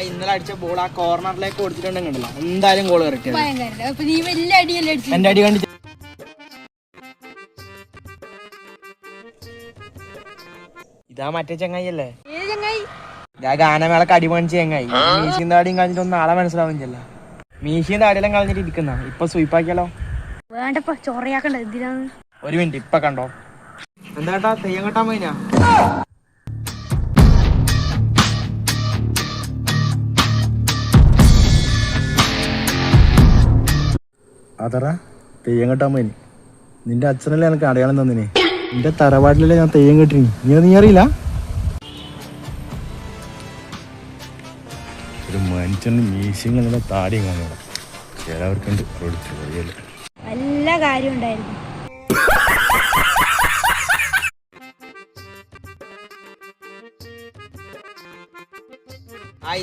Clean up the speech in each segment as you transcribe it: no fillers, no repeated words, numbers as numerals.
ഇന്നലെ അടിച്ച ബോൾ ആ കോർണറിലേക്ക് കൊടുത്തിട്ടുണ്ടെങ്കിലോ എന്തായാലും ഗോൾ കറക്റ്റ്. എന്റെ അടി കണ്ടി ഇതാ മറ്റേ ചങ്ങായി അല്ലേ? ഞാൻ ഗാനമേളക്ക് അടി പണിച്ച ചങ്ങായി. മീശയും താടിയും കളഞ്ഞിട്ടൊന്നും ആളെ മനസ്സിലാവുന്നില്ല. മീശയും താടിയെല്ലാം കളഞ്ഞിട്ട് ഇരിക്കുന്ന ഇപ്പൊ സ്വീപ്പാക്കിയാലോ? വേണ്ടപ്പ ചൊറയാക്കണ്ട എന്തിനാന്ന്. ഒരു മിനിറ്റ് ഇപ്പൊ കണ്ടോ എന്താട്ടാ തെയ്യം കെട്ടാൻ പോയിനാ? അതറ തെയ്യം കെട്ടാൻ പോയിന്. നിന്റെ അച്ഛനല്ലേ എനിക്ക് അടയാളം തന്നിനെ. നിന്റെ തറവാട്ടിലല്ലേ ഞാൻ തെയ്യം കെട്ടിനി. നീ അറിയില്ല? ഒരു മനുഷ്യന് മീശയും കാണുന്ന താടിയും കാണുക. ചിലവർക്കുണ്ട് നല്ല കാര്യം ഉണ്ടായിരുന്നു.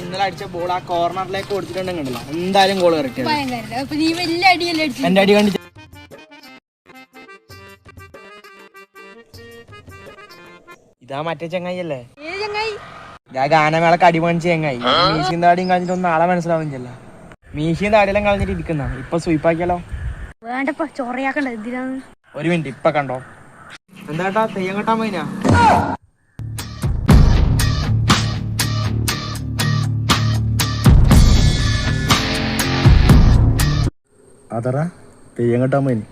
ഇന്നലെ അടിച്ച ബോൾ ആ കോർണറിലേക്ക് കൊടുത്തിട്ടുണ്ടെങ്കിലോ എന്തായാലും ഗോൾ കറക്റ്റ്. എന്റെ അടി കണ്ടി ഇതാ മറ്റേ ചങ്ങായി അല്ലേ? ഞാൻ ഗാനമേളക്ക് അടി പണിച്ച ചങ്ങായി. മീശയും താടിയും കളഞ്ഞിട്ടൊന്നും ആളെ മനസ്സിലാവുന്നില്ല. മീശയും താടിയെല്ലാം കളഞ്ഞിട്ട് ഇരിക്കുന്ന ഇപ്പൊ സ്വീപ്പാക്കിയാലോ? വേണ്ടപ്പ ചൊറയാക്കണ്ട എന്തിനാന്ന്. ഒരു മിനിറ്റ് ഇപ്പൊ കണ്ടോ എന്താട്ടാ തെയ്യം കെട്ടാൻ പോയിനാ? അതറ തെയ്യം കെട്ടാൻ പോയിന്.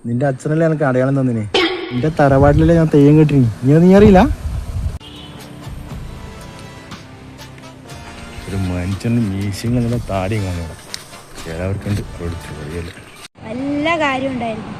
നിന്റെ അച്ഛനല്ലേ എനിക്ക് അടയാളം തന്നിനെ. നിന്റെ തറവാട്ടിലല്ലേ ഞാൻ തെയ്യം കെട്ടിനി. നീ അറിയില്ല? ഒരു മനുഷ്യന് മീശയും കാണുന്ന താടിയും കാണുക. ചിലവർക്കുണ്ട് നല്ല കാര്യം ഉണ്ടായിരുന്നു.